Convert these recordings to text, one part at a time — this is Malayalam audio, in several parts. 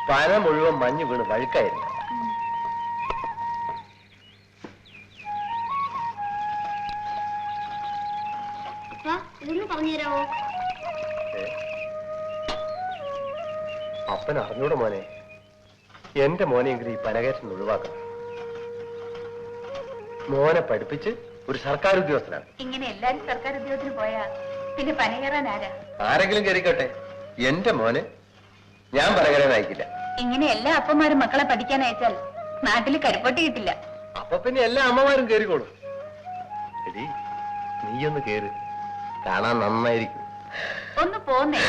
പന മുഴുവൻ മഞ്ഞ് വീണ് വഴുക്കായിരുന്നു. പറഞ്ഞുതരാമോ? അപ്പൻ അറിഞ്ഞൂടെ മോനെ, എന്റെ മോനെങ്കിലും ഈ പനകയറ്റം ഒഴിവാക്കണം. മോനെ പഠിപ്പിച്ച് ഒരു സർക്കാർ ഉദ്യോഗസ്ഥനാണ്. ഇങ്ങനെ എല്ലാരും സർക്കാർ ഉദ്യോഗത്തിന് പോയാ പിന്നെ പന കയറാൻ ആരാ? ആരെങ്കിലും കയറിക്കോട്ടെ, എന്റെ മോനെ ഞാൻ പനകരാൻ അയക്കില്ല. ഇങ്ങനെ എല്ലാ അപ്പന്മാരും മക്കളെ പഠിക്കാൻ അയച്ചാൽ നാട്ടിൽ കരിപ്പൊട്ടി കിട്ടില്ല. അപ്പൊ പിന്നെ എല്ലാ അമ്മമാരും കയറിക്കോളും. എടി നീയൊന്ന് കേറ്, കാണാൻ നന്നായിരിക്കും. ഒന്ന് പോന്നേ.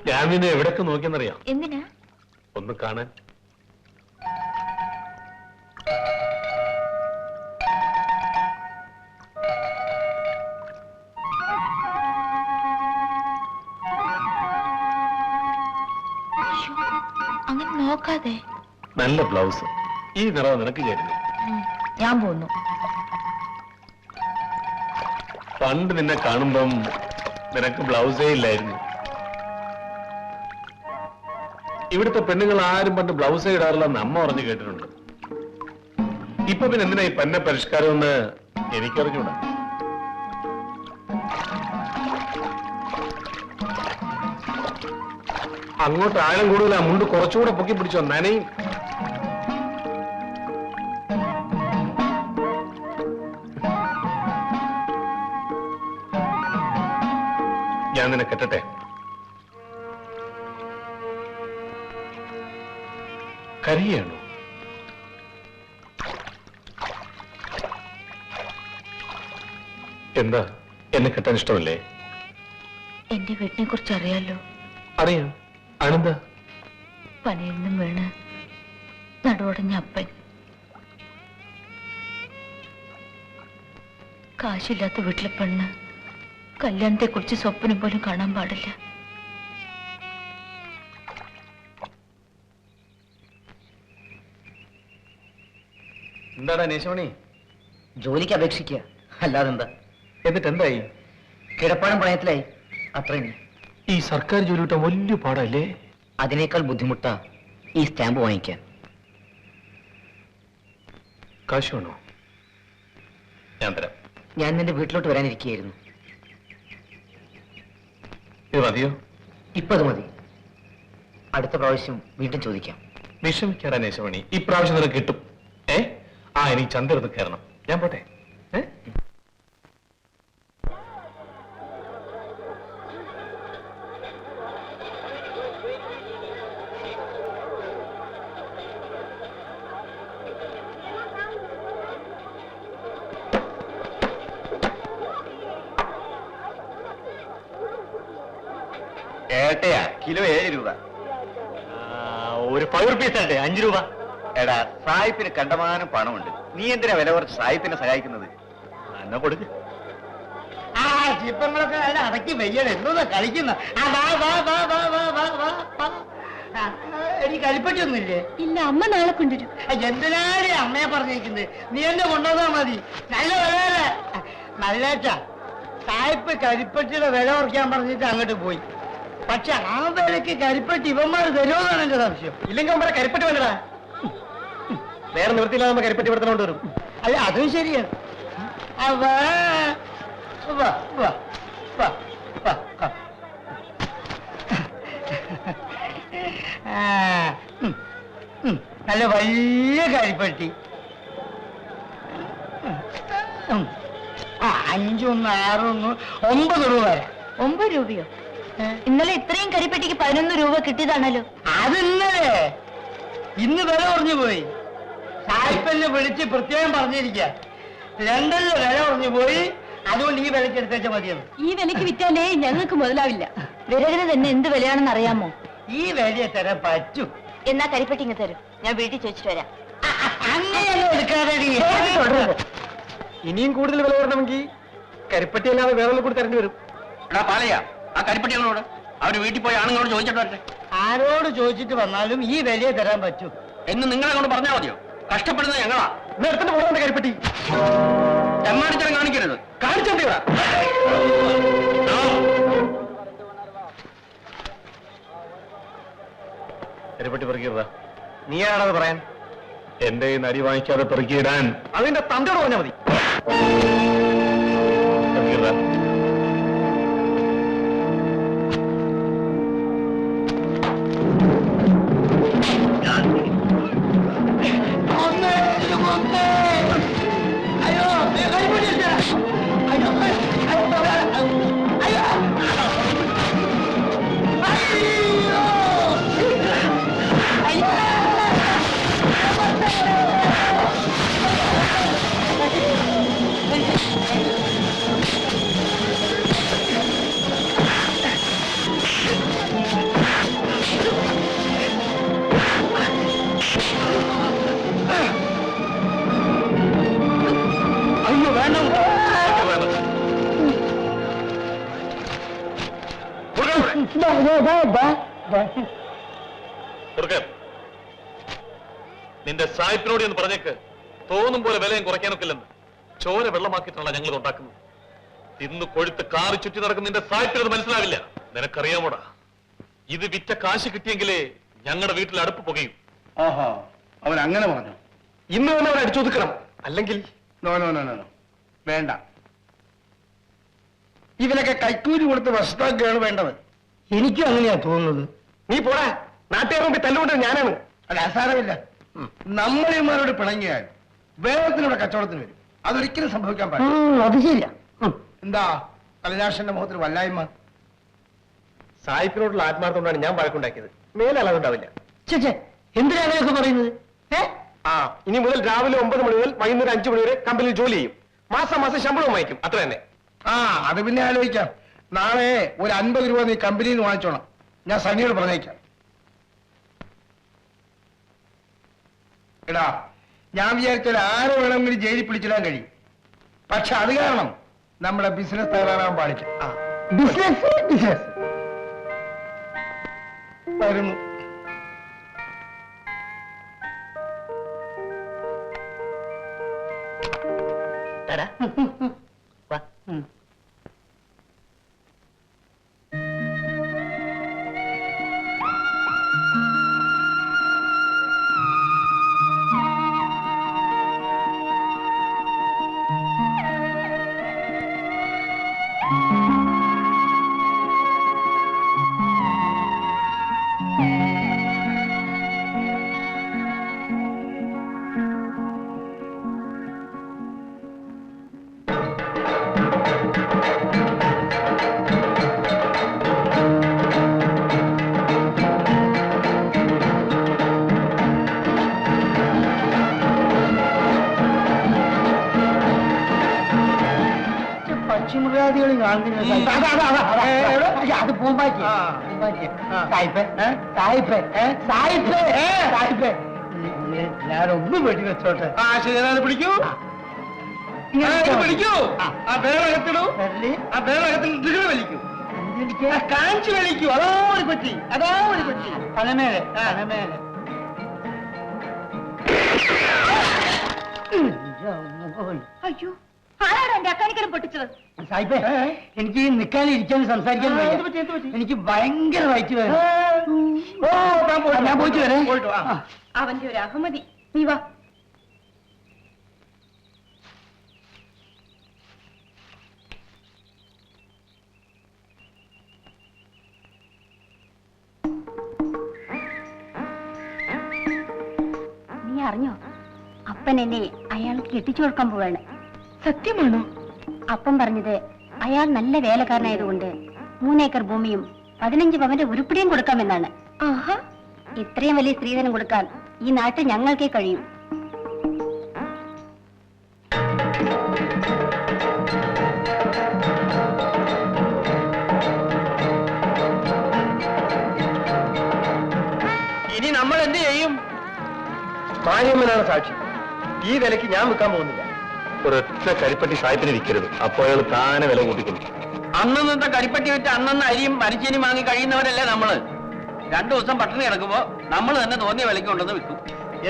ഞാൻ നിന്നെ എവിടൊക്കെ നോക്കിയെന്നറിയാം. എന്തിനാ? ഒന്ന് കാണാൻ. അങ്ങനെ നോക്കാതെ. നല്ല ബ്ലൗസ്, ഈ നിറം നിനക്ക് ചേരുന്നു. ഞാൻ പോന്നു. പണ്ട് നിന്നെ കാണുമ്പം നിനക്ക് ബ്ലൗസേ ഇല്ലായിരുന്നു. ഇവിടുത്തെ പെണ്ണുങ്ങൾ ആരും പണ്ട് ബ്ലൗസേ ഇടാറില്ലെന്ന് അമ്മ പറഞ്ഞു കേട്ടിട്ടുണ്ട്. ഇപ്പൊ പിന്നെ എന്തിനാ ഈ പന്ന പരിഷ്കാരം എന്ന് എനിക്കറിഞ്ഞൂടാ. അങ്ങോട്ട് ആഴം കൂടുതൽ, ആ മുണ്ട് കുറച്ചുകൂടെ പൊക്കി പിടിച്ചോ, നനയും. ഞാൻ നിന്നെ കെട്ടട്ടെ? കരിയാണോ? എന്താ, എന്നെ കെട്ടാൻ ഇഷ്ടമല്ലേ? എന്റെ വീട്ടിനെ കുറിച്ച് അറിയാലോ. അറിയാം. ആണെന്താ? പനയിൽ നിന്നും വീണ് നടുവടഞ്ഞ അപ്പൻ, കാശില്ലാത്ത വീട്ടിലെ പെണ്ണ്, കല്യാണത്തെ കുറിച്ച് സ്വപ്നം പോലും കാണാൻ പാടില്ല. എന്താടാ നേശമണി? ജോലിക്ക് അപേക്ഷിക്കുക, അല്ലാതെന്താ? എന്നിട്ട് എന്തായി? കിടപ്പാടം പണയത്തിലായി, അത്രയും. ഈ സർക്കാർ ജോലി കിട്ടാൻ വലിയ പാടല്ലേ? അതിനേക്കാൾ ബുദ്ധിമുട്ടാ ഈ സ്റ്റാമ്പ് വാങ്ങിക്കാൻ. കാശ് വേണോ? ഞാൻ തരാം. ഞാൻ നിന്റെ വീട്ടിലോട്ട് വരാനിരിക്കുകയായിരുന്നു. ഇത് മതിയോ? ഇപ്പൊ അത് മതി. അടുത്ത പ്രാവശ്യം വീണ്ടും ചോദിക്കാം. വിഷമിക്കാടാ നേശമണി, ഇപ്രാവശ്യം നിനക്ക് കിട്ടും. എനിക്ക് ചന്തിരുന്ന് കയറണം. ഞാൻ പോട്ടെ. ഏട്ടയാ, കിലോ 7 രൂപ. ഒരു 5 റുപ്പീസ് ആട്ടെ, 5 രൂപ. എടാ, സായിപ്പിന് കണ്ടമാനം പണമുണ്ട്, നീ എന്തിനാ വില കുറച്ച് സായിപ്പിനെ സഹായിക്കുന്നത്? എന്നാ കൊടുക്ക്. ചിപ്പങ്ങളൊക്കെ അടക്കി വെയ്യണം, എന്തോന്നാ കളിക്കുന്ന? എനിക്ക് കരിപ്പറ്റൊന്നുമില്ലേ? ഇല്ല, അമ്മ നാളെ കൊണ്ടുവരും. എന്തിനാണ് അമ്മയെ പറഞ്ഞേക്കുന്നത്? നീ എന്നെ കൊണ്ടുവന്നാ മതി. നല്ല വില നല്ലേച്ച. സായിപ്പ് കരിപ്പറ്റിയുടെ വില കുറയ്ക്കാൻ പറഞ്ഞിട്ട് അങ്ങോട്ട് പോയി. പക്ഷെ ആ വിലക്ക് കരിപ്പറ്റി ഇവന്മാർ തരുമെന്നാണ് എന്റെ സംശയം. ഇല്ലെങ്കിൽ അവരെ കരിപ്പറ്റി വേണ്ടടാ. വേറെ നിവൃത്തിയില്ലാതെ നമ്മൾ കരിപ്പറ്റി പെടുത്തോണ്ട് വരും. അല്ല, അതും ശരിയാണ്. നല്ല വലിയ കരിപ്പട്ടി. 5, 6, 9 രൂപ വരെ. 9 രൂപയോ? ഇന്നലെ ഇത്രയും കരിപ്പെട്ടിക്ക് 11 രൂപ കിട്ടിയതാണല്ലോ. അത് ഇന്നലെ. ഇന്ന് വില കുറഞ്ഞു പോയി. സായിപ്പന്നെ വിളിച്ച് പ്രത്യേകം പറഞ്ഞിരിക്കുക, ലണ്ടനിലെ വില കുറഞ്ഞു പോയി, അതുകൊണ്ട് ഈ വിലക്ക് എടുത്തേച്ചാൽ മതിയെന്ന്. ഈ വിലക്ക് വിറ്റാലേ ഞങ്ങൾക്ക് മുതലാവില്ല. വിറകിന് തന്നെ എന്ത് വിലയാണെന്ന് അറിയാമോ? ഈ വിലയെ തരാൻ പറ്റൂ. എന്നാ കരിപ്പെട്ടി ഇങ്ങ് തരും, ഞാൻ വീട്ടിൽ ചോദിച്ചിട്ട് വരാം. അങ്ങനെയല്ല എടുക്കാതെ ഇനിയും കൂടുതൽ വില വരണമെങ്കിൽ കരിപ്പട്ടി അല്ലാതെ വേറെ കൂടി തരേണ്ടി വരും. എടാ പാലയാ, ആ കരിപ്പട്ടികളോട് അവര് വീട്ടിൽ പോയി ആണുങ്ങളോട് ചോദിച്ചിട്ട് വരട്ടെ. ആരോട് ചോദിച്ചിട്ട് വന്നാലും ഈ വിലയെ തരാൻ പറ്റൂ. എന്ന് നിങ്ങളെ കൊണ്ട് പറഞ്ഞാൽ മതിയോ? കഷ്ടപ്പെടുന്നത് ഞങ്ങളാ. എടുത്തിട്ട് പോകണ്ട കരിപ്പട്ടി. തെമ്മാടിത്തരം കാണിക്കരുത്. കാണിച്ചോണ്ടില്ല. കരിപ്പട്ടി പെറുക്കിയതാ. നീയാണത് പറയാൻ? എന്റെ ഈ നരി വാങ്ങിക്കാതെ പെറുക്കിയിടാൻ. അതിന്റെ തന്തയോട് പറഞ്ഞാൽ മതി. പെറുക്കിയതാ. അയ്യോ നിന്റെ സായിപ്പിനോട് എന്ന് പറഞ്ഞേക്ക്, തോന്നും പോലെ വിലയും കുറയ്ക്കാനൊക്കില്ലെന്ന്. ചോര വെള്ളമാക്കിയിട്ടാണ് ഞങ്ങൾ ഉണ്ടാക്കുന്നത്. ഇന്ന് കൊഴുത്ത് കാറി ചുറ്റി നടക്കുന്ന നിന്റെ സായിപ്പിനത് മനസ്സിലാവില്ല. നിനക്കറിയാമോടാ, ഇത് വിറ്റ കാശ് കിട്ടിയെങ്കിലേ ഞങ്ങളുടെ വീട്ടിൽ അടുപ്പ് പുകയും. ആഹാ, അവൻ അങ്ങനെ പറഞ്ഞു. ഇന്ന് തന്നെ അവൻ അടിച്ചൊതുക്കണം. അല്ലെങ്കിൽ നോ നോ നോ നോ, വേണ്ട. ഇവനൊക്കെ കൈക്കൂലി കൊടുത്ത് വശത്താക്കുകയാണ് വേണ്ടത്. എനിക്കും അങ്ങനെയാ തോന്നുന്നത്. നീ പോടാ, നാട്ടുകാർ മുമ്പിൽ തല്ലുകൊണ്ടത് ഞാനാണ്. അല്ല, അസാരമില്ല. നമ്മളിമാരോട് പിണങ്ങിയാൽ വേഗത്തിലൂടെ കച്ചവടത്തിന് വരും. അതൊരിക്കലും സംഭവിക്കാൻ പാടില്ല. അത് ശരിയാ. എന്താ കലിദാസന്റെ മുഖത്തിന് വല്ലായ്മ? സായിപ്പിനോടുള്ള ആത്മാർത്ഥം കൊണ്ടാണ് ഞാൻ വഴക്കുണ്ടാക്കിയത്. മേലെ അളവുണ്ടാവില്ല. ചേച്ചേ, എന്തിനാ അങ്ങനെയൊക്കെ പറയുന്നത്? ഇനി മുതൽ രാവിലെ 9 മണി മുതൽ വൈകുന്നേരം 5 മണി വരെ കമ്പനിയിൽ ജോലി ചെയ്യും. മാസം മാസം ശമ്പളം വാങ്ങിക്കും. അത്ര തന്നെ. അത് പിന്നെ ആലോചിക്കാം. നാളെ ഒരു 50 രൂപ നീ കമ്പനിയിൽ നിന്ന് വാങ്ങിച്ചോണം. ഞാൻ സണ്ണിയോട് പറഞ്ഞേക്കാം. എടാ, ഞാൻ വിചാരിച്ചാൽ ആരെ വേണമെങ്കിലും ജയിലിൽ പിടിച്ചിടാൻ കഴിയും. പക്ഷെ അത് കാരണം നമ്മുടെ ബിസിനസ് തകരാറാൻ പാടില്ല. ബിസിനസ് ബിസിനസ് വരുന്നു. പക്ഷിമൃഗാദികളും കാണുന്നില്ല. അത് പൂമ്പാറ്റി. ഞാനൊന്നും വെടി വെച്ചോട്ടെ. ശരി, പിടിക്കൂ. പിടിക്കൂ. ആ ബേറകത്തിടൂ. ആ ബേറകത്തിൽ ഇതിനെ വലിക്കൂ. കാഞ്ചി വലിക്കൂ. അതാ ഒരു പറ്റി. അതാ ഒരു പറ്റി. പനമേലെ പനമേലെ. അയ്യോ, ആരാണ് എന്റെ അക്കാനിക്കരം പൊട്ടിച്ചത്? സായിപ്പേ, എനിക്ക് നിൽക്കാനും ഇരിക്കാനും സംസാരിക്കാനും വയ്യ. എനിക്ക് ഭയങ്കര വയറ്റ് വേണം. ഞാൻ പോയിട്ട് വരാം. പോയിട്ട് വാ. അവന്റെ ഒരു അഹമതി. നീ വാ. നീ അറിഞ്ഞോ, അപ്പൻ എന്നെ അയാൾക്ക് കെട്ടിച്ചു കൊടുക്കാൻ പോവാണ്. സത്യമാണോ? അപ്പൻ പറഞ്ഞത് അയാൾ നല്ല വേലക്കാരനായതുകൊണ്ട് 3 ഏക്കർ ഭൂമിയും 15 പവന്റെ ഉരുപ്പിടിയും കൊടുക്കാമെന്നാണ്. ആഹാ, ഇത്രയും വലിയ സ്ത്രീധനം കൊടുക്കാൻ ഈ നാട്ടിൽ ഞങ്ങൾക്കേ കഴിയും. ഇനി നമ്മൾ എന്ത് ചെയ്യും? മാര്യമ്മനാണ് സാക്ഷി. ഈ വിലക്ക് ഞാൻ വിൽക്കാൻ പോകുന്നില്ല. ഒരൊറ്റ കരിപ്പട്ടി സായിപ്പിന് വിൽക്കരുത്. അപ്പോ അയാൾ താനെ വില കൂട്ടിക്കൊള്ളു. അന്നത്തെ കരിപ്പട്ടി വെച്ച് അന്നന്ന് അരിയും മരിച്ചേനും വാങ്ങി കഴിയുന്നവരല്ലേ നമ്മള്. 2 ദിവസം പട്ടിണി കിടക്കുമ്പോ നമ്മൾ തന്നെ തോന്നിയ വിലക്ക് കൊണ്ടുവന്ന് വിൽക്കും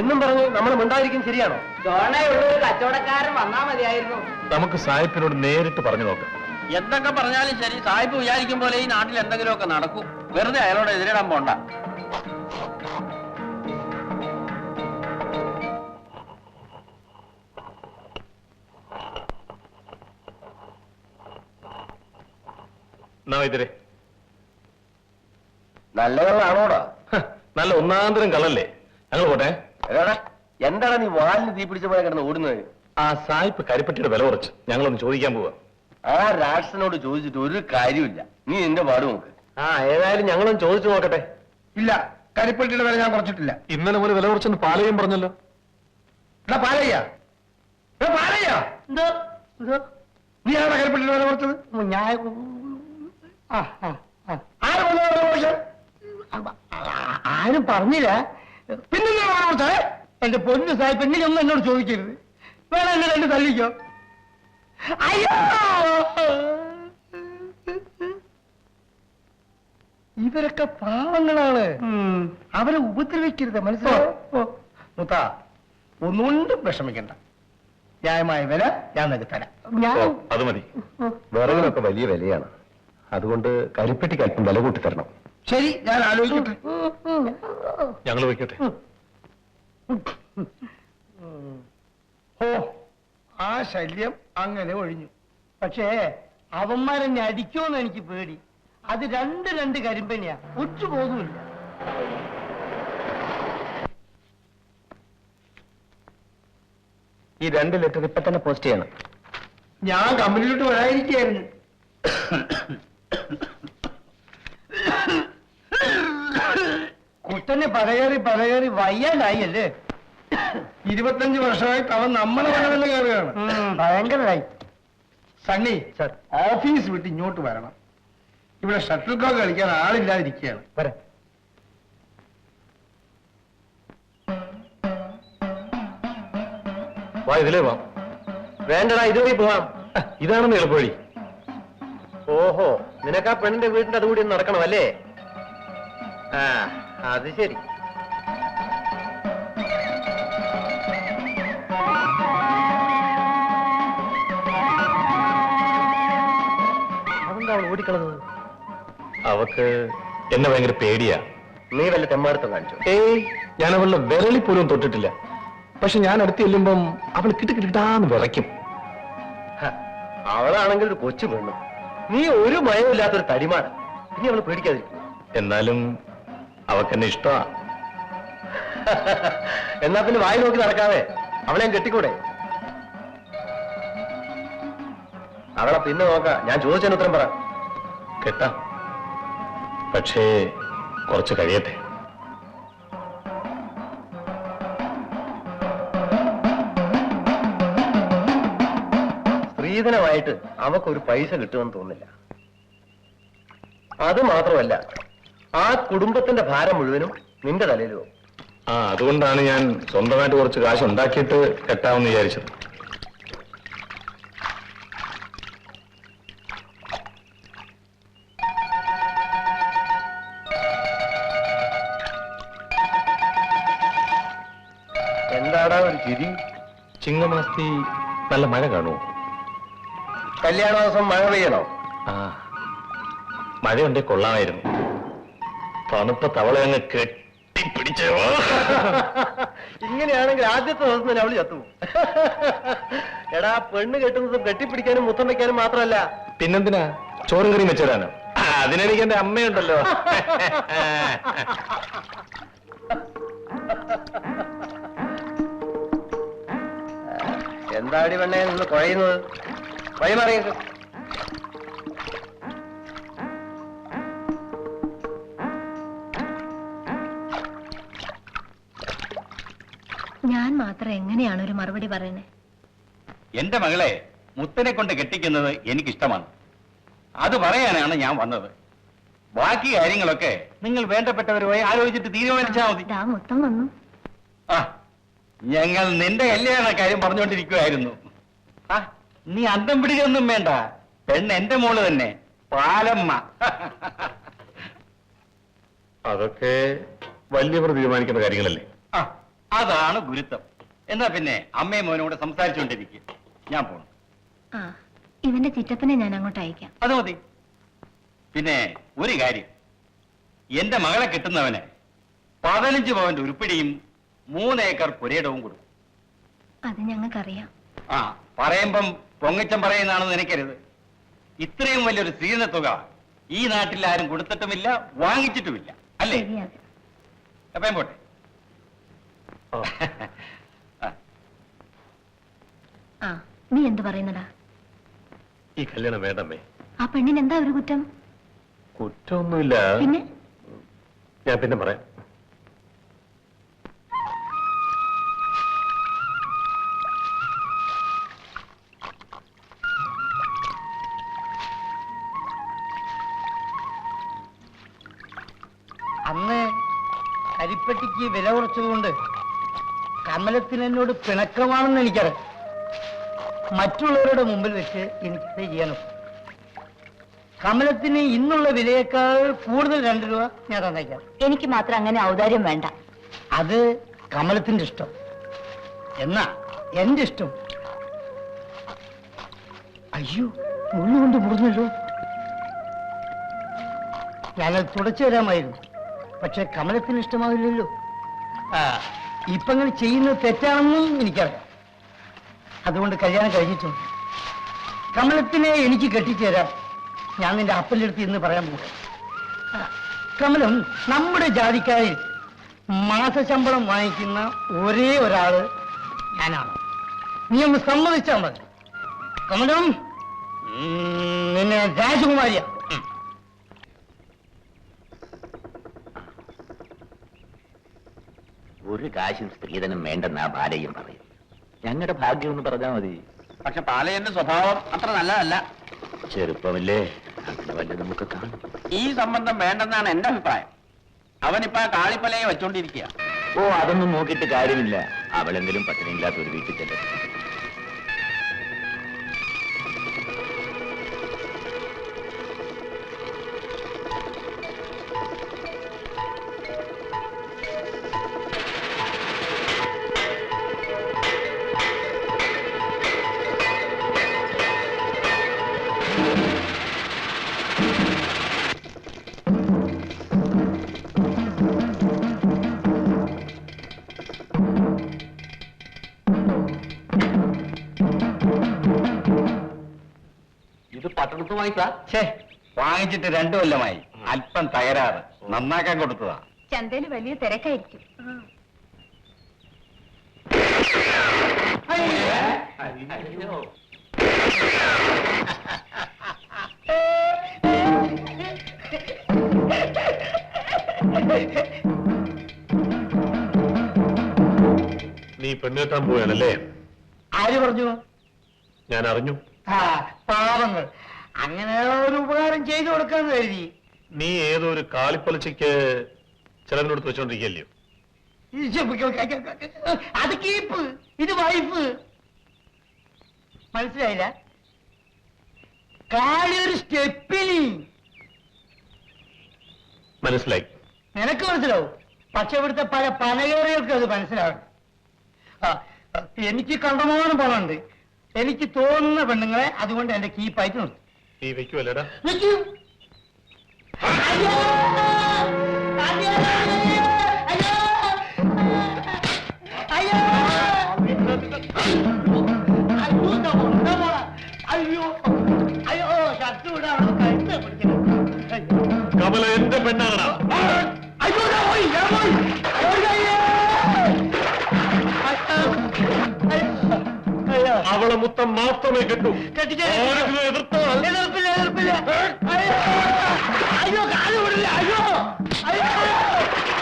എന്നും പറഞ്ഞു നമ്മൾ മിണ്ടായിരിക്കും. ശരിയാണോ? ചോണയുള്ള ഒരു കച്ചവടക്കാരൻ വന്നാ മതിയായിരുന്നു. നമുക്ക് സായിപ്പിനോട് നേരിട്ട് പറഞ്ഞു നോക്കാം. എന്തൊക്കെ പറഞ്ഞാലും ശരി, സായിപ്പ് വിചാരിക്കും പോലെ ഈ നാട്ടിൽ എന്തെങ്കിലുമൊക്കെ നടക്കും. വെറുതെ അയാളോട് എതിരിടാൻ പോണ്ട. ഇതിരെ നല്ല കള്ളാണോടാ? നല്ല ഒന്നാന്തരം കള്ളല്ലേ? ഞങ്ങൾ പോട്ടെ. എന്താണ് നീ വാലിന് തീ പിടിച്ച പോലെ കിടന്ന് ഓടുന്നത്? ആ സായിപ്പ് കരിപ്പട്ടിയുടെ വില കുറച്ച് ഞങ്ങളൊന്ന് ചോദിക്കാൻ പോവാ. ആ രാക്ഷസനോട് ചോദിച്ചിട്ട് ഒരു കാര്യമില്ല. നീ നിന്റെ പാട് നോക്ക്. ഏതായാലും ഞങ്ങളൊന്ന് ചോദിച്ചു നോക്കട്ടെ. ഇല്ല, കരിപ്പെട്ടിയുടെ വില ഞാൻ കുറച്ചിട്ടില്ല. ഇന്നലെ മുതൽ വില കുറച്ചെന്ന് പാലയും പറഞ്ഞല്ലോ. എടാ പാലയ്യ, എന്തോ നീ ആരാ കരിപ്പെട്ടിയുടെ വില കുറച്ചത്? ഞാൻ ആര് വന്നു വില കുറച്ചത്? ആരും പറഞ്ഞില്ല. പിന്നെ വില കുറച്ചേ? എന്റെ പൊന്നു സാഹിബ്, പെണ്ണിനൊന്നും എന്നോട് ചോദിക്കരുത്. വേണം എന്നെ 2 തല്ലിക്കോ. അയ്യോ, ഇവരൊക്കെ പാവങ്ങളാണ്. അവരെ ഉപദ്രവിക്കരുത്, മനസ്സിലായോ? മുത്ത, ഒന്നുകൊണ്ടും വിഷമിക്കണ്ട. ന്യായമായ വില ഞാൻ നിനക്ക് തരാം. ഞാൻ അത് മതി. വിറകിനൊക്കെ വലിയ വിലയാണ്. അതുകൊണ്ട് കരിപ്പെട്ടിക്ക് അല്പം വില കൂട്ടി തരണം. ശരി, ഞാൻ ആലോചിക്കട്ടെ. ഞങ്ങൾ വയ്ക്കട്ടെ. ഓ, ആ ശല്യം അങ്ങനെ ഒഴിഞ്ഞു. പക്ഷേ അവന്മാരെന്നെ അടിക്കുമെന്ന് എനിക്ക് പേടി. അത് 2 കരിമ്പനിയാ, ഒറ്റുപോകുമില്ല. ഈ 2 ലെറ്റർ ഇപ്പൊ തന്നെ പോസ്റ്റ് ചെയ്യണം. ഞാൻ കമ്പനിയിലോട്ട് വരാതിരിക്കുകയായിരുന്നു. കുട്ടനെ പലകേറി വയ്യാണ്ടായി അല്ലേ? 25 വർഷമായിട്ട് അവൻ നമ്മളെ വരവല്ല കയറുകയാണ്. ഭയങ്കരമായി. സണ്ണി, ഓഫീസ് വിട്ട് ഇങ്ങോട്ട് വരണം. ഇവിടെ ഷട്ടിൽ കോക്ക് കളിക്കാൻ ആളില്ലാതിരിക്കുകയാണ്. വരാം. വാ, ഇതിലേ വാ. വേണ്ടടാ, ഇതുവഴി പോവാം. ഇതാണെന്ന് എളുപ്പവഴി. ഓഹോ, നിനക്ക് ആ പെണ്ണിന്റെ വീടിന്റെ അതുകൂടി ഒന്ന് നടക്കണം അല്ലേ? ആ, അത് ശരി. അതെന്താ അവൾ ഓടിക്കളഞ്ഞത്? അവക്ക് എന്നെ ഭയങ്കര പേടിയാ. നീ വല്ല തെമ്മാടുത്തം കാണിച്ചോ? ഏയ്, ഞാൻ അവളുടെ വിരളി പോലും തൊട്ടിട്ടില്ല. പക്ഷെ ഞാൻ അടുത്ത് ചെല്ലുമ്പം അവൾ കിട്ടാന്ന് വിറയ്ക്കും. അവളാണെങ്കിൽ ഒരു കൊച്ചു പെണ്ണു. നീ ഒരു ഭയമില്ലാത്തൊരു തടിമാണ്. ഇനി അവള് പേടിക്കാതിരിക്കും. എന്നാലും അവക്കെന്നെ ഇഷ്ടമാ. എന്നാ പിന്നെ വായി നോക്കി നടക്കാതെ അവളെ ഞാൻ കെട്ടിക്കൂടെ? അവളെ പിന്നെ നോക്കാം. ഞാൻ ചോദിച്ചതിന് ഉത്തരം പറ. കേട്ടാ, പക്ഷേ കുറച്ച് കഴിയട്ടെ. സ്ത്രീധനമായിട്ട് അവക്കൊരു പൈസ കിട്ടുമെന്ന് തോന്നില്ല. അത് മാത്രമല്ല, ആ കുടുംബത്തിന്റെ ഭാരം മുഴുവനും നിന്റെ തലയിലും. അതുകൊണ്ടാണ് ഞാൻ സ്വന്തമായിട്ട് കുറച്ച് കാശ് ഉണ്ടാക്കിയിട്ട് കെട്ടാമെന്ന് വിചാരിച്ചത്. എന്താടാ ഒരു ചിരി? ചിങ്ങമാസത്തി നല്ല മഴ കാണുമോ? കല്യാണ ദിവസം മഴ പെയ്യണോ? മഴയുണ്ടേ കൊള്ളാമായിരുന്നു. തണുപ്പ തവള അങ്ങ് കെട്ടിപ്പിടിച്ചോ. ഇങ്ങനെയാണെങ്കിൽ ആദ്യത്തെ ദിവസം തന്നെ അവള് ചത്തുപോകും. എടാ, പെണ്ണ് കെട്ടുന്നതും കെട്ടിപ്പിടിക്കാനും മുത്തം വയ്ക്കാനും മാത്രമല്ല. പിന്നെന്തിനാ? ചോറും കറിയും വെച്ചിടാനോ? അതിനെനിക്ക് എന്റെ അമ്മയുണ്ടല്ലോ. എന്താടി പെണ്ണെ നിന്ന് കുഴയുന്നത്? വഴിമാറിയത്. ഞാൻ മാത്രം എങ്ങനെയാണ് ഒരു മറുപടി പറയണേ? എന്റെ മകളെ മുത്തനെ കൊണ്ട് കെട്ടിക്കുന്നത് എനിക്കിഷ്ടമാണ്. അത് പറയാനാണ് ഞാൻ വന്നത്. ബാക്കി കാര്യങ്ങളൊക്കെ നിങ്ങൾ വേണ്ടപ്പെട്ടവരുമായി ആലോചിച്ചിട്ട് തീരുമാനിച്ചാൽ മതി. ദാ മൊത്തം വന്നു. ആ ഞങ്ങൾ നിന്റെ കല്യാണ കാര്യം പറഞ്ഞുകൊണ്ടിരിക്കുവായിരുന്നു. ആ നീ അന്തം പിടിക്കൊന്നും വേണ്ട, പെണ്ണ് എന്റെ മോള് തന്നെ, പാലമ്മ. അതൊക്കെ വലിയവർ തീരുമാനിക്കുന്ന കാര്യങ്ങളല്ലേ. ആ അതാണ് ഗുരുത്വം. എന്നാ പിന്നെ അമ്മയും മോനും കൂടെ സംസാരിച്ചുകൊണ്ടിരിക്കും, ഞാൻ പോണു. ആ ഇവന്റെ ചിറ്റപ്പനെ ഞാൻ അങ്ങോട്ട് അയക്കാം. അത് മതി. പിന്നെ ഒരു കാര്യം, എന്റെ മകളെ കിട്ടുന്നവന് 15 പവന്റെ ഉരുപ്പിടിയും 3 ഏക്കർ പുരയിടവും കൊടുക്കും. അത് ഞങ്ങൾക്കറിയാം. ആ പറയുമ്പം പൊങ്ങച്ചം പറയുന്നതാണെന്ന് നിനക്കരുത്. ഇത്രയും വലിയൊരു സ്ത്രീധന തുക ഈ നാട്ടിൽ ആരും കൊടുത്തിട്ടുമില്ല, വാങ്ങിച്ചിട്ടുമില്ല, അല്ലേ? ശരിയാകും. എപ്പം പോട്ടെ. ആ നീ എന്ത് പറയുന്നടാ? ഈ കല്യാണം വേണ്ടമ്മേ. ആ പെണ്ണിന് എന്താ ഒരു കുറ്റം? കുറ്റമൊന്നുമില്ല. പിന്നെ ഞാൻ പിന്നെ പറയാം. അന്ന് കരിപ്പെട്ടിക്ക് വില കുറച്ചതുകൊണ്ട് കമലത്തിന് എന്നോട് പിണക്കമാണെന്ന് എനിക്കറിയാം. മറ്റുള്ളവരുടെ മുമ്പിൽ വെച്ച് എനിക്കത് ചെയ്യണം. കമലത്തിന് ഇന്നുള്ള വിലയേക്കാൾ കൂടുതൽ 2 രൂപ ഞാൻ തന്നേക്കാം. എനിക്ക് മാത്രം അങ്ങനെ ഔദാര്യം വേണ്ട. അത് കമലത്തിന്റെ ഇഷ്ടം, എന്നാ എന്റെ ഇഷ്ടം. അയ്യോ മുള്ളുകൊണ്ട് മുറിഞ്ഞല്ലോ. ഞാനത് തുടച്ചു തരാമായിരുന്നു, പക്ഷെ കമലത്തിന് ഇഷ്ടമാവില്ലല്ലോ. ഇപ്പൊ അങ്ങനെ ചെയ്യുന്നത് തെറ്റാണെന്നും എനിക്കറിയാം. അതുകൊണ്ട് കല്യാണം കഴിഞ്ഞിട്ടുണ്ട്. കമലത്തിനെ എനിക്ക് കെട്ടിച്ചേരാം. ഞാൻ നിന്റെ അപ്പൻ്റെ അടുത്ത് ഇന്ന് പറയാൻ പോകും. കമലം നമ്മുടെ ജാതിക്കാരിൽ മാസശമ്പളം വാങ്ങിക്കുന്ന ഒരേ ഒരാള് ഞാനാണ്. നീ ഒന്ന് സമ്മതിച്ചാൽ മതി. കമലം നിന്നെ രാജകുമാരിയ. ഒരു കാശും സ്ത്രീധനം വേണ്ടെന്നാ ബാലയും പറയും. ഞങ്ങളുടെ ഭാഗ്യം എന്ന് പറഞ്ഞാൽ മതി. പക്ഷെ പാലയന്റെ സ്വഭാവം അത്ര നല്ലതല്ല. ചെറുപ്പമല്ലേ, അങ്ങനെ വല്ല നമുക്ക് കാണും. ഈ സംബന്ധം വേണ്ടെന്നാണ് എന്റെ അഭിപ്രായം. അവനിപ്പോ കാളിപ്പലയെ വെച്ചോണ്ടിരിക്കുക. ഓ അതൊന്നും നോക്കിയിട്ട് കാര്യമില്ല. അവളെങ്കിലും പട്ടിണിയില്ലാത്ത ഒരു വീട്ടിൽ ചെല്ലട്ടെ. ഇത് പട്ടണത്ത് വാങ്ങിച്ചാ? വാങ്ങിച്ചിട്ട് 2 കൊല്ലമായി. അല്പം തകരാറ്, നന്നാക്കാൻ കൊടുത്തതാ. ചന്തയിൽ വലിയ തിരക്കായിരിക്കും. നീ പെണ്ണുകെട്ടാൻ പോവുകയാണല്ലേ? ആര് പറഞ്ഞു? ഞാൻ അറിഞ്ഞു. പാവങ്ങൾ, അങ്ങനെ ഒരു ഉപകാരം ചെയ്തു കൊടുക്കാന്ന് കരുതി. നീ ഏതോ ഒരു കാളിപ്പലിച്ചയ്ക്ക് ചിലവിനോട് വെച്ചോണ്ടിരിക്കല്ലയോ? അത് കീപ്പ്, ഇത് വൈഫ്. മനസ്സിലായില്ല? കാളി ഒരു സ്റ്റെപ്പിനി. മനസ്സിലായി. നിനക്ക് മനസ്സിലാവും, പക്ഷെ ഇവിടുത്തെ പല പനകേറികൾക്ക് അത് മനസ്സിലാവും. എനിക്ക് കണ്ടമാനം പണമുണ്ട്. എനിക്ക് തോന്നുന്ന പെണ്ണുങ്ങളെ അതുകൊണ്ട് എന്റെ കീപ്പായിട്ട് നിർത്തും. നീ വെക്കുവല്ലേടാ? നിൽക്കും. അയ്യോ! അയ്യോ! അയ്യോ! അയ്യോ! അയ്യോ! അയ്യോ! ഷർട്ട് വിടാണോ കഴുത്ത് പിടിക്കുന്നത്? കമല എന്റെ പെണ്ണാണ്. അയ്യോ! ഞാൻ പോയി, ഞാൻ പോയി. അവളെ മുത്തം മാത്രമേ കിട്ടൂ. കെട്ടിച്ചേരാം. എതിർത്താൽ എതിർപ്പില്ല, എതിർപ്പില്ല. അയ്യോ! അയ്യോ, കാല് വിടില്ല. അയ്യോ! അയ്യോ!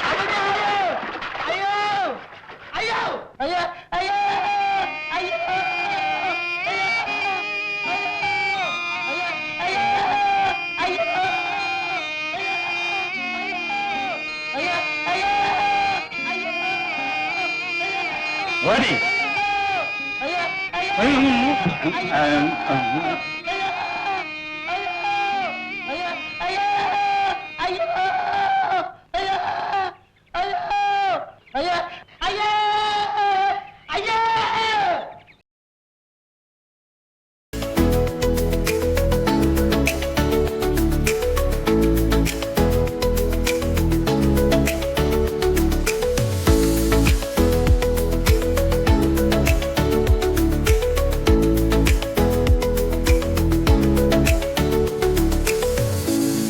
അയ്യോ! അയ്യോ! അയ്യോ! അയ്യോ! അയ്യോ! അയ്യോ! അയ്യോ! അയ്യോ! ഓടി അയ്യോ, അയ്യോ, അയ്യോ.